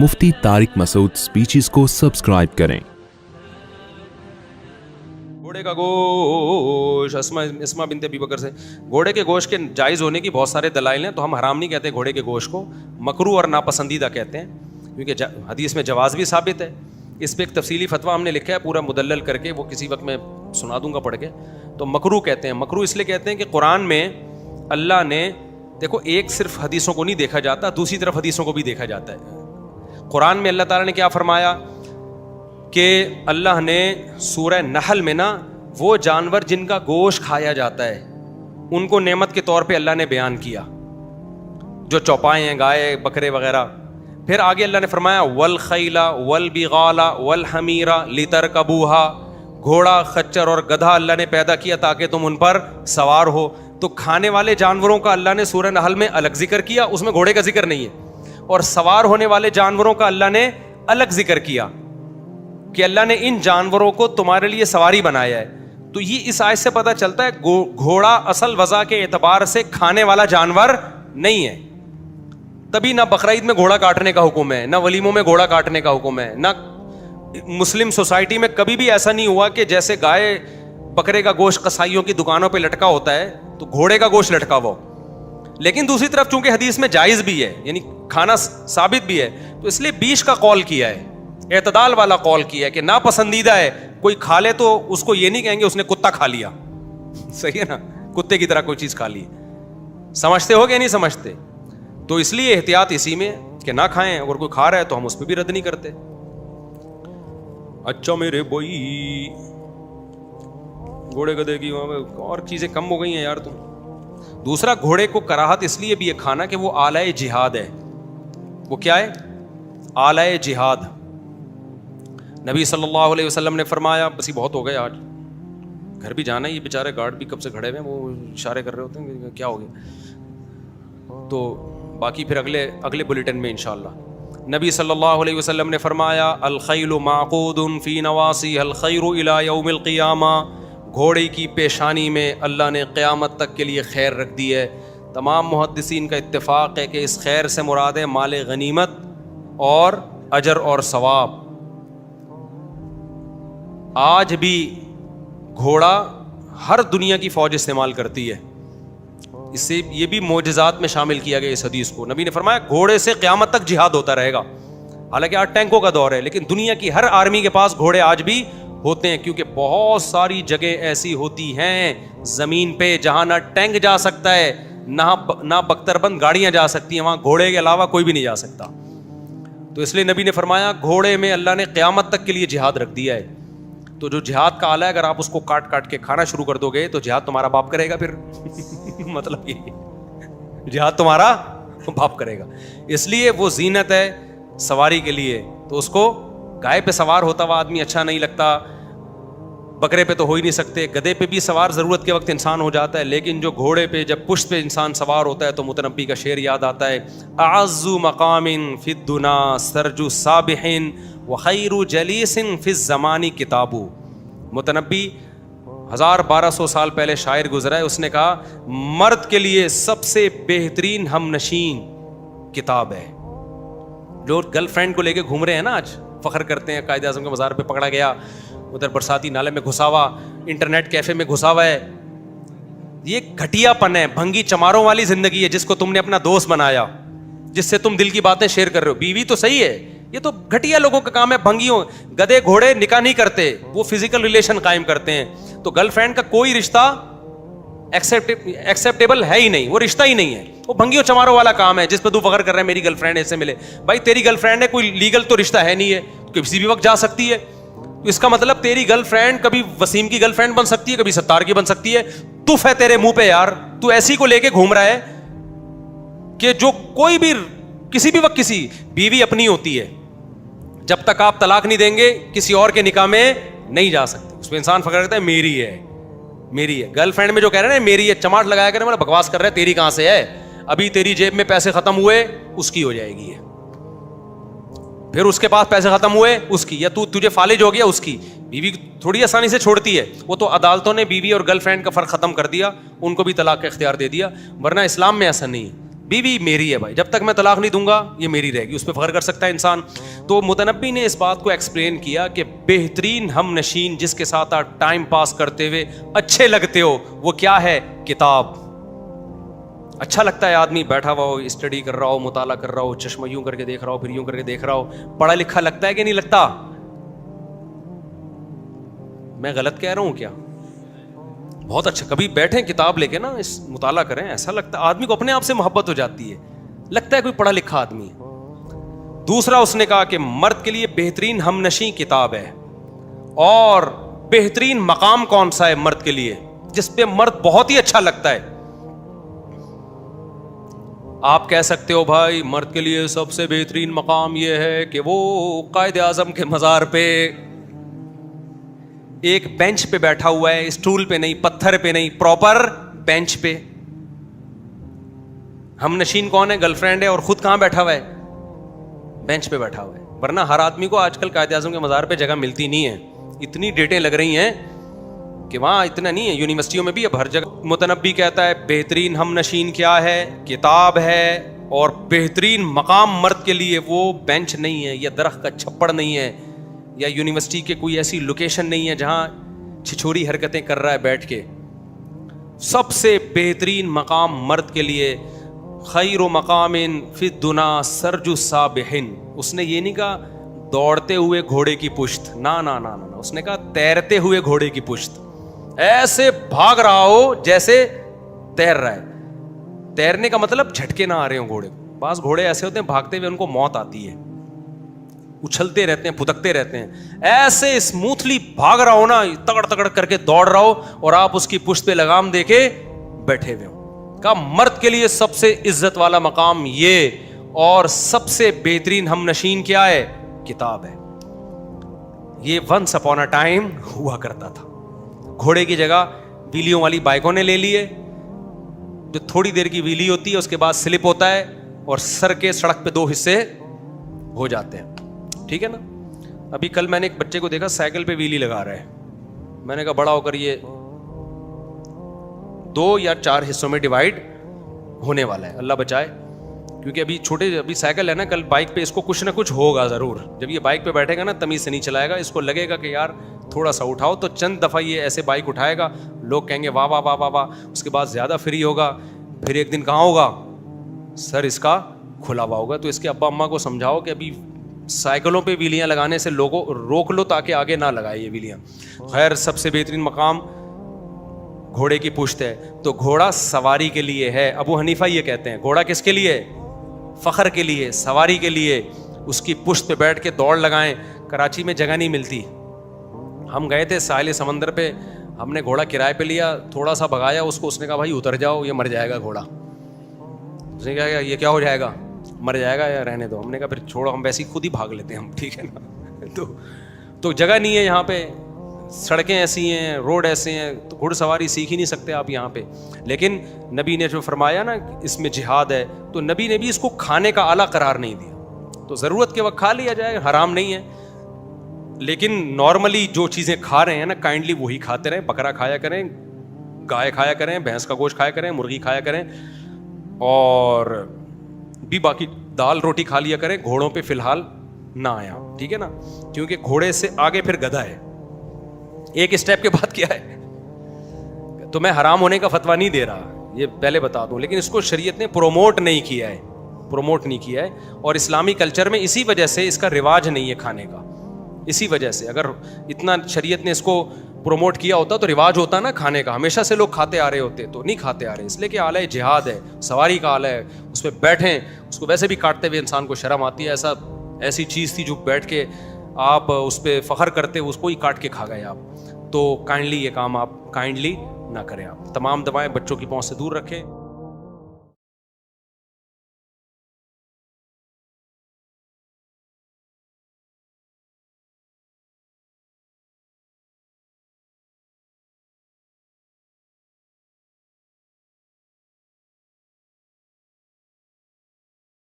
मुफ्ती Tariq Masood speeches को subscribe करें। घोड़े का गोश्त इस्मा बिनते अबी बकर से, घोड़े के गोश्त के जायज़ होने की बहुत सारे दलाइल हैं, तो हम हराम नहीं कहते घोड़े के गोश्त को, मकरू और नापसंदीदा कहते हैं, क्योंकि हदीस में जवाज़ भी साबित है। इस पर एक तफसीली फतवा हमने लिखा है पूरा मुदल्लल करके, वो किसी वक्त मैं सुना दूंगा पढ़ के। तो मकरू कहते हैं, मकरू इसलिए कहते हैं कि कुरान में अल्लाह ने, देखो एक सिर्फ हदीसों को नहीं देखा जाता, दूसरी तरफ हदीसों को भी देखा जाता है। कुरान में अल्लाह ताला ने क्या फरमाया कि अल्लाह ने सूरह नहल में ना वो जानवर जिनका गोश्त खाया जाता है उनको नेमत के तौर पे अल्लाह ने बयान किया, जो चौपाए हैं, गाय बकरे वगैरह। फिर आगे अल्लाह ने फरमाया वल खैला वल बिगाला वल हमीरा लितरकबूहा, घोड़ा खच्चर और गधा अल्लाह ने पैदा किया ताकि तुम उन पर सवार हो। तो खाने वाले जानवरों का अल्लाह ने सूरह नहल में अलग जिक्र किया, उसमें घोड़े का जिक्र नहीं है, और सवार होने वाले जानवरों का अल्लाह ने अलग जिक्र किया कि अल्लाह ने इन जानवरों को तुम्हारे लिए सवारी बनाया है। तो ये इस आयत से पता चलता है घोड़ा असल वज़ा के एतबार से खाने वाला जानवर नहीं है। तभी ना बकरीद में घोड़ा काटने का हुक्म है, ना वलीमों में घोड़ा काटने का हुक्म है, ना मुस्लिम सोसाइटी में कभी भी ऐसा नहीं हुआ कि जैसे गाय बकरे का गोश्त कसाईयों की दुकानों पे लटका होता है तो घोड़े का गोश्त लटका वो। लेकिन दूसरी तरफ चूंकि हदीस में जायज़ भी है, यानी खाना साबित भी है, तो इसलिए बीच का कौल किया है, एतदाल वाला कौल किया है कि ना पसंदीदा है। कोई खा ले तो उसको ये नहीं कहेंगे उसने कुत्ता खा लिया, सही है ना, कुत्ते की तरह कोई चीज खा ली। समझते हो कि नहीं समझते? तो इसलिए एहतियात इसी में कि ना खाएं, अगर कोई खा रहा है तो हम उस पर भी रद्द नहीं करते। अच्छा मेरे बोई, घोड़े गधे की और चीजें कम हो गई हैं यार तुम। दूसरा, घोड़े को कराहत इसलिए भी है खाना कि वो आलाए जिहाद है। वो क्या है? आलाए जिहाद। नबी सल्लल्लाहु अलैहि वसल्लम ने फरमाया, बस ये बहुत हो गए, आज घर भी जाना है, ये बेचारे गार्ड भी कब से खड़े हुए हैं, वो इशारे कर रहे होते हैं क्या हो गया। तो बाकी फिर अगले बुलेटिन में इंशाअल्लाह। नबी सल्लल्लाहु अलैहि वसल्लम ने फरमाया अल खैलु माक़ूदुन फी नवासी अल खैरु इला यौमिल क़ियामा, घोड़े की पेशानी में अल्लाह ने क़यामत तक के लिए खैर रख दी है। तमाम मुहद्दिसीन का इत्तेफाक है कि इस खैर से मुराद है माल गनीमत और अजर और सवाब। आज भी घोड़ा हर दुनिया की फौज इस्तेमाल करती है, इससे ये भी मोजज़ात में शामिल किया गया इस हदीस को। नबी ने फरमाया घोड़े से क़यामत तक जिहाद होता रहेगा। हालांकि आज टैंकों का दौर है, लेकिन दुनिया की हर आर्मी के पास घोड़े आज भी होते हैं, क्योंकि बहुत सारी जगह ऐसी होती हैं ज़मीन पे जहाँ ना टैंक जा सकता है, ना बख्तरबंद गाड़ियाँ जा सकती हैं, वहाँ घोड़े के अलावा कोई भी नहीं जा सकता। तो इसलिए नबी ने फरमाया घोड़े में अल्लाह ने क़यामत तक के लिए जिहाद रख दिया है। तो जो जिहाद का आला है, अगर आप उसको काट काट के खाना शुरू कर दोगे तो जिहाद तुम्हारा बाप करेगा फिर मतलब ये जिहाद तुम्हारा बाप करेगा। इसलिए वो जीनत है सवारी के लिए, तो उसको गाय पे सवार होता हुआ आदमी अच्छा नहीं लगता, बकरे पे तो हो ही नहीं सकते, गधे पे भी सवार ज़रूरत के वक्त इंसान हो जाता है, लेकिन जो घोड़े पे जब पुश्त पे इंसान सवार होता है तो मुतनब्बी का शेर याद आता है, अअज़्ज़ु मक़ामिन फ़िद्दुना सरजु साबिहिन व खैरु जलीसिन फ़िज़ ज़मानी किताबू। मुतनब्बी 1200 साल पहले शायर गुजरा है, उसने कहा मर्द के लिए सबसे बेहतरीन हमनशीन किताब है। जो गर्लफ्रेंड को लेके घूम रहे हैं ना, आज फ़ख्र करते हैं कायदे आज़म के मज़ार पे पकड़ा गया, उधर बरसाती नाले में घुसा हुआ, इंटरनेट कैफ़े में घुसा हुआ है। ये घटियापन है, भंगी चमारों वाली ज़िंदगी है जिसको तुमने अपना दोस्त बनाया, जिससे तुम दिल की बातें शेयर कर रहे हो। बीवी तो सही है, ये तो घटिया लोगों का काम है, भंगियों। गधे घोड़े निकाह नहीं करते, वो फिजिकल रिलेशन कायम करते हैं। तो गर्लफ्रेंड का कोई रिश्ता एक्सेप्टेबल है ही नहीं, वो रिश्ता ही नहीं है, वो भंगियों चमारों वाला काम है जिस पर तू फख्र कर रहा है मेरी गर्लफ्रेंड ऐसे मिले। भाई तेरी गर्लफ्रेंड है, कोई लीगल तो रिश्ता है नहीं है, किसी भी वक्त जा सकती है। तो इसका मतलब तेरी गर्लफ्रेंड कभी वसीम की गर्लफ्रेंड बन सकती है, कभी सत्तार की बन सकती है। तुफ है तेरे मुंह पे यार, तू ऐसी को लेके घूम रहा है कि जो कोई भी किसी भी वक्त किसी बीवी अपनी होती है, जब तक आप तलाक नहीं देंगे किसी और के निकाह में नहीं जा सकते। उसमें इंसान फख्र करता है मेरी है, मेरी है। गर्लफ्रेंड में जो कह रहे हैं मेरी है, चमाट लगाया कर, मतलब बकवास कर रहे हैं, तेरी कहां से है? अभी तेरी जेब में पैसे खत्म हुए उसकी हो जाएगी है, फिर उसके पास पैसे खत्म हुए उसकी, या तुझे फालिज हो गया उसकी। बीवी थोड़ी आसानी से छोड़ती है, वो तो अदालतों ने बीवी और गर्लफ्रेंड का फर्क खत्म कर दिया, उनको भी तलाक का इख्तियार दे दिया। वरना इस्लाम में ऐसा नहीं है। بیوی میری ہے بھائی, جب تک میں طلاق نہیں دوں گا یہ میری رہے گی, اس پہ فخر کر سکتا ہے انسان. تو متنبی نے اس بات کو ایکسپلین کیا کہ بہترین ہم نشین جس کے ساتھ آپ ٹائم پاس کرتے ہوئے اچھے لگتے ہو وہ کیا ہے؟ کتاب. اچھا لگتا ہے آدمی بیٹھا ہوا ہو, اسٹڈی کر رہا ہو, مطالعہ کر رہا ہو, چشمہ یوں کر کے دیکھ رہا ہو, پھر یوں کر کے دیکھ رہا ہو, پڑھا لکھا لگتا ہے کہ نہیں لگتا؟ میں غلط کہہ رہا ہوں کیا؟ بہت اچھا. کبھی بیٹھیں کتاب لے کے نا, اس مطالعہ کریں, ایسا لگتا ہے آدمی کو اپنے آپ سے محبت ہو جاتی ہے, لگتا ہے کوئی پڑھا لکھا آدمی ہے. دوسرا اس نے کہا کہ مرد کے لیے بہترین ہم نشیں کتاب ہے. اور بہترین مقام کون سا ہے مرد کے لیے جس پہ مرد بہت ہی اچھا لگتا ہے؟ آپ کہہ سکتے ہو بھائی مرد کے لیے سب سے بہترین مقام یہ ہے کہ وہ قائد اعظم کے مزار پہ ایک بینچ پہ بیٹھا ہوا ہے, اسٹول پہ نہیں, پتھر پہ نہیں, پراپر بینچ پہ. ہم نشین کون ہے؟ گرل فرینڈ ہے, اور خود کہاں بیٹھا ہوا ہے؟ بینچ پہ بیٹھا ہوا ہے. ورنہ ہر آدمی کو آج کل قائد اعظم کے مزار پہ جگہ ملتی نہیں ہے, اتنی ڈیٹیں لگ رہی ہیں کہ وہاں اتنا نہیں ہے. یونیورسٹیوں میں بھی اب ہر جگہ. متنبی کہتا ہے بہترین ہم نشین کیا ہے؟ کتاب ہے. اور بہترین مقام مرد کے لیے وہ بینچ نہیں ہے, یا درخت کا چھپڑ نہیں ہے, یا یونیورسٹی کے کوئی ایسی لوکیشن نہیں ہے جہاں چھچوری حرکتیں کر رہا ہے بیٹھ کے. سب سے بہترین مقام مرد کے لیے خیر و مقام فی الدنا سرج السابح. اس نے یہ نہیں کہا دوڑتے ہوئے گھوڑے کی پشت, نا نا نا نا, اس نے کہا تیرتے ہوئے گھوڑے کی پشت. ایسے بھاگ رہا ہو جیسے تیر رہا ہے. تیرنے کا مطلب جھٹکے نہ آ رہے ہوں گھوڑے کو. بعض گھوڑے ایسے ہوتے ہیں بھاگتے ہوئے ان کو موت آتی ہے, اچھلتے رہتے ہیں, پھدکتے رہتے ہیں. ایسے اسموتھلی بھاگ رہا ہو نا, تگڑ تگڑ کر کے دوڑ رہا ہو, اور آپ اس کی پشت پہ لگام دے کے بیٹھے ہوئے ہو. کہا مرد کے لیے سب سے عزت والا مقام یہ, اور سب سے بہترین ہم نشین کیا ہے؟ کتاب ہے. یہ ونس اپون اے ٹائم ہوا کرتا تھا. گھوڑے کی جگہ ویلیوں والی بائکوں نے لے لیے, جو تھوڑی دیر کی ویلی ہوتی ہے اس کے بعد سلپ ہوتا ہے اور سر کے سڑک پہ 2 حصے ہو جاتے ہیں. ٹھیک ہے نا. ابھی کل میں نے ایک بچے کو دیکھا سائیکل پہ ویلی لگا رہا ہے. میں نے کہا بڑا ہو کر یہ 2 یا 4 حصوں میں ڈیوائڈ ہونے والا ہے, اللہ بچائے. کیونکہ ابھی چھوٹے, ابھی سائیکل ہے نا, کل بائک پہ اس کو کچھ نہ کچھ ہوگا ضرور. جب یہ بائک پہ بیٹھے گا نا تمیز سے نہیں چلائے گا, اس کو لگے گا کہ یار تھوڑا سا اٹھاؤ, تو چند دفعہ یہ ایسے بائک اٹھائے گا, لوگ کہیں گے واہ واہ واہ واہ واہ. اس کے بعد زیادہ فری ہوگا, پھر ایک دن کہاں ہوگا؟ سر اس کا کھلا ہوا ہوگا. تو اس کے ابا اماں کو سمجھاؤ کہ ابھی سائیکلوں پہ ویلیاں لگانے سے لوگوں روک لو تاکہ آگے نہ لگائے یہ ویلیاں. خیر, سب سے بہترین مقام گھوڑے کی پشت ہے. تو گھوڑا سواری کے لیے ہے. ابو حنیفہ یہ کہتے ہیں گھوڑا کس کے لیے؟ فخر کے لیے, سواری کے لیے. اس کی پشت پہ بیٹھ کے دوڑ لگائیں. کراچی میں جگہ نہیں ملتی. ہم گئے تھے ساحل سمندر پہ, ہم نے گھوڑا کرائے پہ لیا, تھوڑا سا بھگایا اس کو, اس نے کہا بھائی اتر جاؤ, یہ مر جائے گا گھوڑا. اس نے کہا یہ کیا ہو جائے گا, مر جائے گا, یا رہنے دو. ہم نے کہا پھر چھوڑو, ہم ویسے ہی خود ہی بھاگ لیتے ہیں ہم, ٹھیک ہے نا. تو جگہ نہیں ہے یہاں پہ, سڑکیں ایسی ہیں, روڈ ایسے ہیں, تو گھڑ سواری سیکھ ہی نہیں سکتے آپ یہاں پہ. لیکن نبی نے جو فرمایا نا اس میں جہاد ہے, تو نبی نے بھی اس کو کھانے کا آلہ قرار نہیں دیا. تو ضرورت کے وقت کھا لیا جائے, حرام نہیں ہے. لیکن نارملی جو چیزیں کھا رہے ہیں نا کائنڈلی وہی کھاتے رہیں. بکرا کھایا کریں, گائے کھایا کریں, بھینس کا گوشت کھایا کریں, مرغی کھایا کریں, اور بھی باقی دال روٹی کھا لیا کریں. گھوڑوں پہ فی الحال نہ آیا, ٹھیک ہے نا, کیونکہ گھوڑے سے آگے پھر گدھا ہے. ایک اسٹیپ کے بعد کیا ہے. تو میں حرام ہونے کا فتویٰ نہیں دے رہا, یہ پہلے بتا دوں, لیکن اس کو شریعت نے پروموٹ نہیں کیا ہے, پروموٹ نہیں کیا ہے. اور اسلامی کلچر میں اسی وجہ سے اس کا رواج نہیں ہے کھانے کا. اسی وجہ سے اگر اتنا شریعت نے اس کو پروموٹ کیا ہوتا تو رواج ہوتا نا کھانے کا, ہمیشہ سے لوگ کھاتے آ رہے ہوتے, تو نہیں کھاتے آ رہے. اس لیے کہ آلہ جہاد ہے, سواری کا آلہ ہے, اس پہ بیٹھیں. اس کو ویسے بھی کاٹتے ہوئے انسان کو شرم آتی ہے. ایسی چیز تھی جو بیٹھ کے آپ اس پہ فخر کرتے, اس کو ہی کاٹ کے کھا گئے آپ. تو کائنڈلی یہ کام آپ کائنڈلی نہ کریں. آپ تمام دوائیں بچوں کی پہنچ سے دور رکھیں.